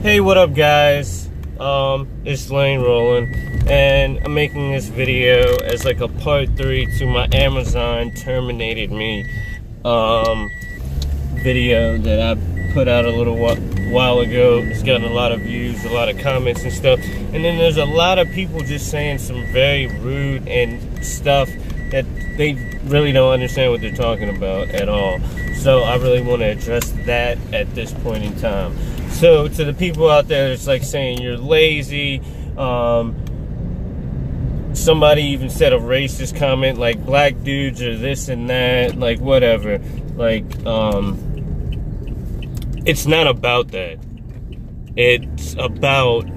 Hey, what up, guys? It's Lane Roland, and I'm making this video as like a part 3 to my Amazon terminated me video that I put out a little while ago. It's gotten a lot of views, a lot of comments and stuff, and then there's a lot of people just saying some very rude and stuff that they really don't understand what they're talking about at all. So I really want to address that at this point in time. So to the people out there, it's like saying you're lazy. Somebody even said a racist comment like black dudes are this and that, like whatever. Like, it's not about that. It's about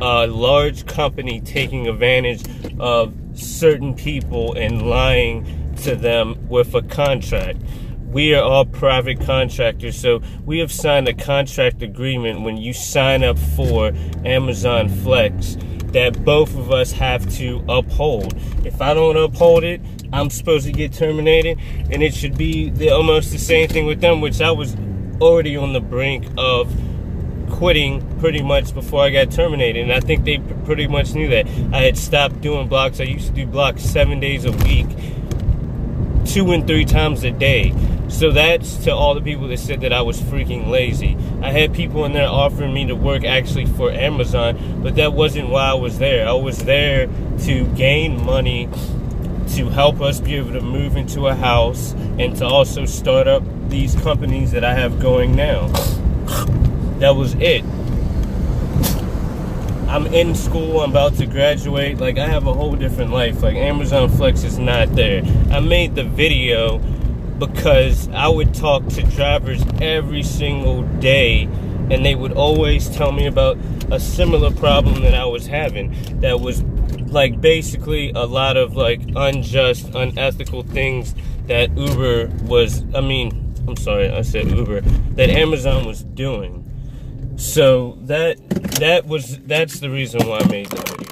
a large company taking advantage of certain people and lying to them with a contract. We are all private contractors, so we have signed a contract agreement when you sign up for Amazon Flex that both of us have to uphold. If I don't uphold it, I'm supposed to get terminated, and it should be almost the same thing with them, which I was already on the brink of quitting pretty much before I got terminated, and I think they pretty much knew that. I had stopped doing blocks. I used to do blocks 7 days a week, 2 and 3 times a day. So that's to all the people that said that I was freaking lazy. I had people in there offering me to work actually for Amazon, but that wasn't why I was there. I was there to gain money, to help us be able to move into a house, and to also start up these companies that I have going now. That was it. I'm in school, I'm about to graduate, like I have a whole different life. Like Amazon Flex is not there. I made the video because I would talk to drivers every single day, and they would always tell me about a similar problem that I was having. That was like basically a lot of like unjust, unethical things that Uber was, I'm sorry, I said Uber, that Amazon was doing. So that's the reason why I made that video.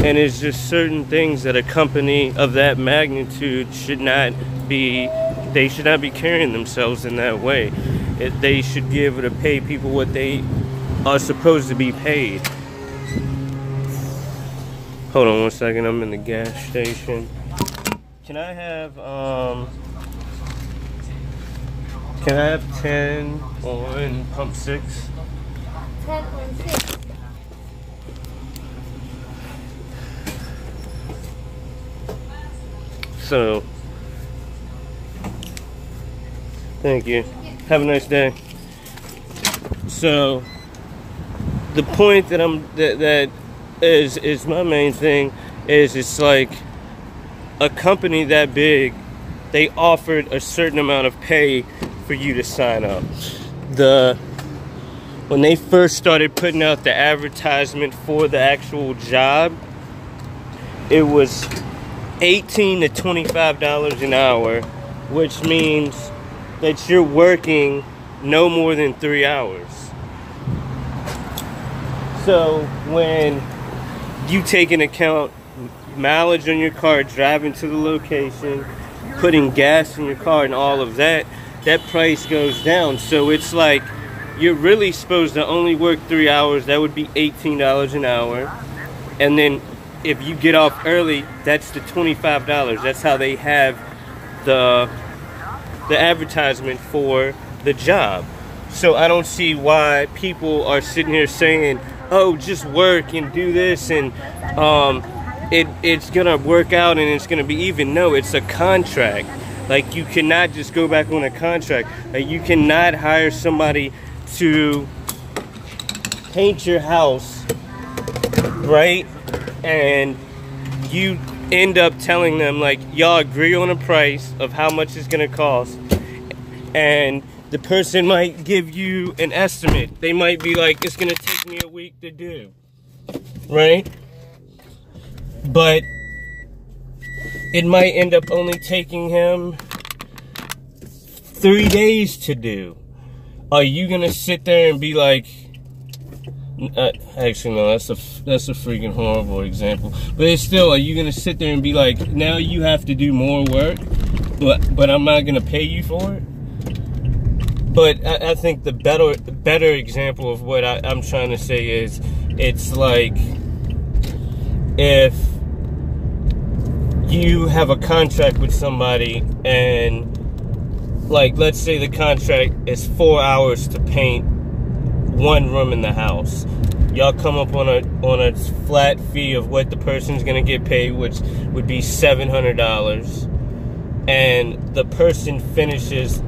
And it's just certain things that a company of that magnitude should not be, they should not be carrying themselves in that way. They should be able to pay people what they are supposed to be paid. Hold on one second, I'm in the gas station. Can I have 10 on pump 6? 10 on 6. So, thank you. Have a nice day. So, the point that that is my main thing is it's like a company that big, they offered a certain amount of pay for you to sign up. When they first started putting out the advertisement for the actual job, it was $18 to $25 an hour, which means that you're working no more than 3 hours. So when you take into account mileage on your car, driving to the location, putting gas in your car and all of that, that price goes down. So it's like you're really supposed to only work 3 hours. That would be $18 an hour. And then if you get off early, that's the $25. That's how they have the advertisement for the job. So I don't see why people are sitting here saying, oh, just work and do this and it's gonna work out and it's gonna be even. No, it's a contract. Like, you cannot just go back on a contract. Like, you cannot hire somebody to paint your house, right? And you end up telling them, like, y'all agree on a price of how much it's gonna cost, and the person might give you an estimate. They might be like, it's gonna take me a week to do, right? But it might end up only taking him 3 days to do. Are you gonna sit there and be like, actually no, that's a freaking horrible example. But it's still, are you gonna sit there and be like, now you have to do more work, but I'm not gonna pay you for it? But I think the better example of what I'm trying to say is, it's like if you have a contract with somebody and, like, let's say the contract is 4 hours to paint one room in the house. Y'all come up on a flat fee of what the person's gonna get paid, which would be $700, and the person finishes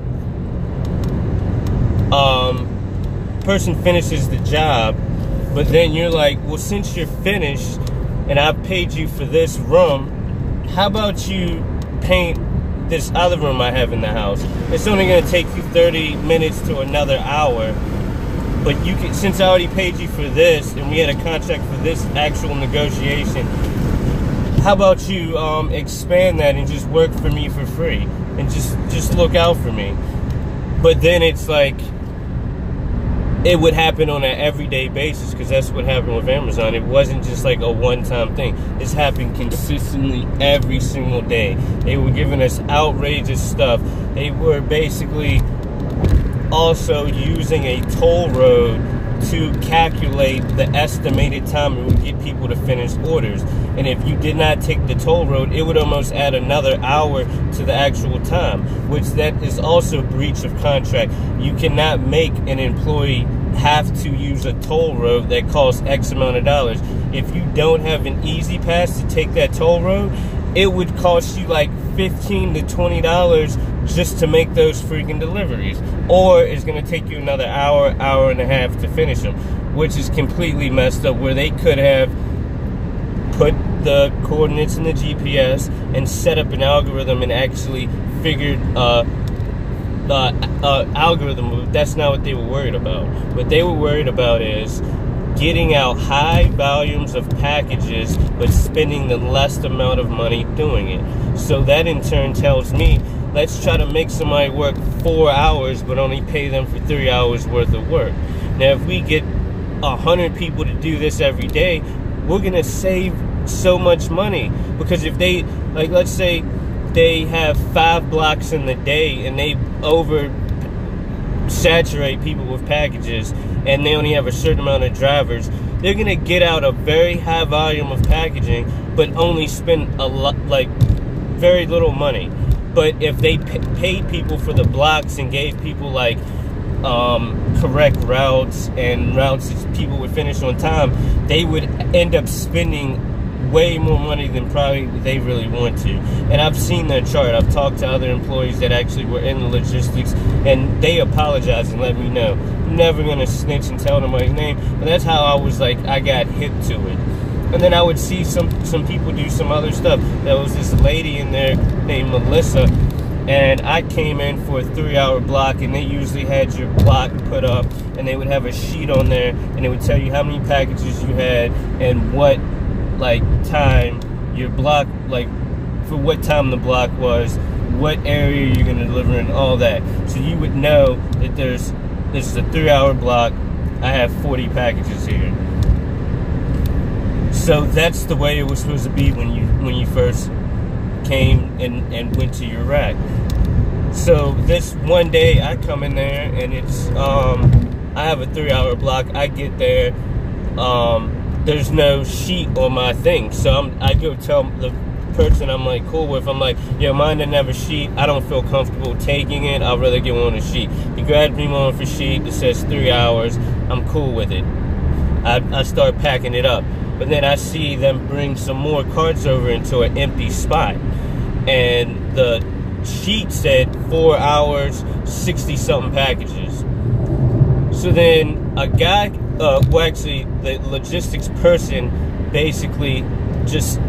the job, but then you're like, well, since you're finished and I've paid you for this room, how about you paint this other room I have in the house? It's only going to take you 30 minutes to another hour, but you can, since I already paid you for this and we had a contract for this actual negotiation, how about you expand that and just work for me for free and just look out for me? But then it's like, it would happen on an everyday basis, because that's what happened with Amazon. It wasn't just like a one-time thing. This happened consistently every single day. They were giving us outrageous stuff. They were basically also using a toll road to calculate the estimated time it would get people to finish orders. And if you did not take the toll road, it would almost add another hour to the actual time, which that is also breach of contract. You cannot make an employee have to use a toll road that costs X amount of dollars. If you don't have an easy pass to take that toll road, it would cost you like $15 to $20 just to make those freaking deliveries. Or it's going to take you another hour, hour and a half to finish them, which is completely messed up, where they could have put the coordinates in the GPS and set up an algorithm and actually figured algorithm. That's not what they were worried about. What they were worried about is getting out high volumes of packages but spending the less amount of money doing it. So that in turn tells me, let's try to make somebody work 4 hours but only pay them for 3 hours worth of work. Now if we get 100 people to do this every day, we're gonna save so much money. Because if they, like, let's say they have 5 blocks in the day and they oversaturate people with packages and they only have a certain amount of drivers, they're gonna get out a very high volume of packaging but only spend a lot, like, very little money. But if they paid people for the blocks and gave people like correct routes and routes that people would finish on time, they would end up spending way more money than probably they really want to. And I've seen their chart. I've talked to other employees that actually were in the logistics, and they apologize and let me know. I'm never gonna snitch and tell nobody's name, but that's how I was like, I got hip to it. And then I would see some people do some other stuff. There was this lady in there named Melissa, and I came in for a 3-hour block, and they usually had your block put up, and they would have a sheet on there, and it would tell you how many packages you had and what, like, time your block, like, for what time the block was, what area you're going to deliver in, all that. So you would know that this is a 3-hour block, I have 40 packages here. So that's the way it was supposed to be when you first came and went to your rack. So this one day I come in there and it's I have a 3-hour block. I get there, there's no sheet on my thing, so I go tell the person I'm like cool with, I'm like, yo, mine doesn't have a sheet, I don't feel comfortable taking it, I'd rather get one on a sheet. He grabbed me one for sheet that says 3 hours, I'm cool with it. I start packing it up. But then I see them bring some more carts over into an empty spot. And the sheet said 4 hours, 60-something packages. So then a guy, well, actually, the logistics person basically just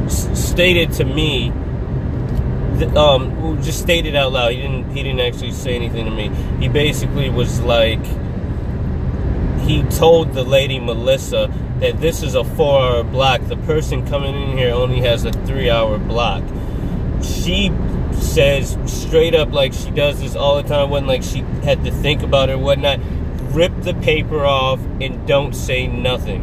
stated to me, just stated out loud. He didn't actually say anything to me. He basically was like, he told the lady Melissa that this is a 4-hour block. The person coming in here only has a 3-hour block. She says straight up, like she does this all the time, wasn't like she had to think about it or whatnot, rip the paper off and don't say nothing.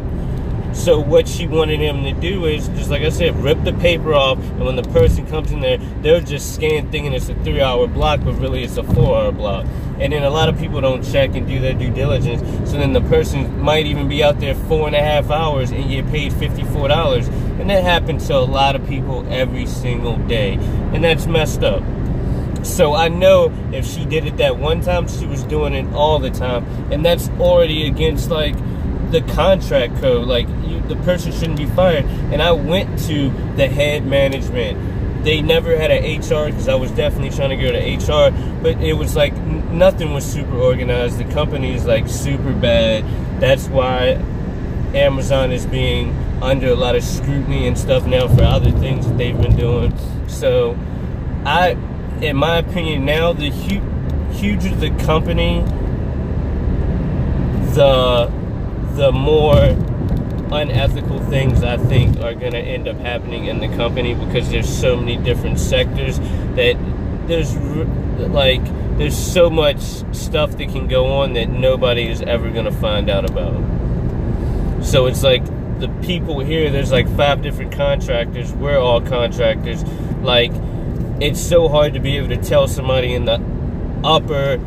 So what she wanted him to do is, just like I said, rip the paper off, and when the person comes in there, they'll just scan thinking it's a 3-hour block, but really it's a 4-hour block. And then a lot of people don't check and do their due diligence, so then the person might even be out there 4.5 hours and get paid $54. And that happens to a lot of people every single day, and that's messed up. So I know if she did it that one time, she was doing it all the time, and that's already against like the contract code. Like, the person shouldn't be fired. And I went to the head management. They never had an HR, because I was definitely trying to go to HR, but it was like nothing was super organized. The company is like super bad. That's why Amazon is being under a lot of scrutiny and stuff now for other things that they've been doing. So in my opinion, now the huger the company, the more unethical things I think are going to end up happening in the company, because there's so many different sectors that there's so much stuff that can go on that nobody is ever going to find out about. So it's like the people here, there's like 5 different contractors. We're all contractors. Like, it's so hard to be able to tell somebody in the upper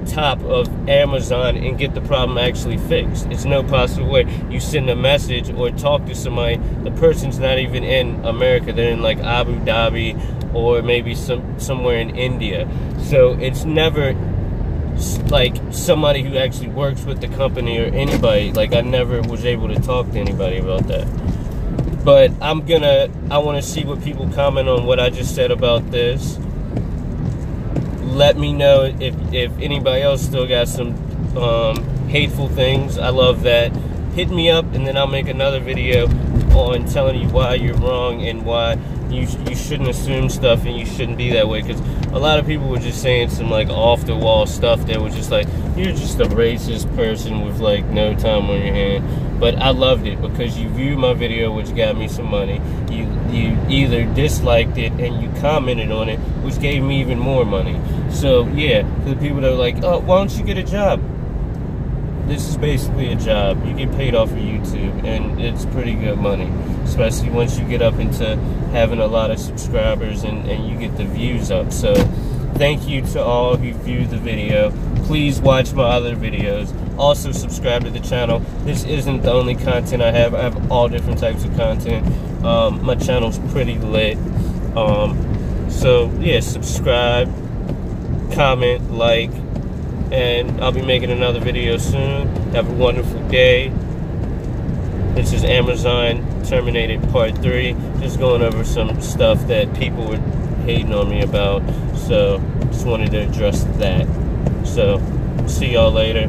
top of Amazon and get the problem actually fixed. It's no possible way. You send a message or talk to somebody, the person's not even in America, they're in like Abu Dhabi or maybe somewhere in India. So it's never like somebody who actually works with the company or anybody. Like, I never was able to talk to anybody about that. But I want to see what people comment on what I just said about this. Let me know if anybody else still got some hateful things. I love that. Hit me up, and then I'll make another video on telling you why you're wrong and why you shouldn't assume stuff and you shouldn't be that way. Because a lot of people were just saying some like off the wall stuff that was just like, you're just a racist person with like no time on your hand. But I loved it because you viewed my video, which got me some money. You either disliked it and you commented on it, which gave me even more money. So yeah, for the people that are like, oh, why don't you get a job? This is basically a job. You get paid off of YouTube, and it's pretty good money, especially once you get up into having a lot of subscribers and you get the views up. So thank you to all who viewed the video. Please watch my other videos. Also subscribe to the channel. This isn't the only content I have. I have all different types of content. My channel's pretty lit. So yeah, subscribe, comment, like, and I'll be making another video soon. Have a wonderful day. This is Amazon Terminated Part 3. Just going over some stuff that people were hating on me about. So just wanted to address that. So see y'all later.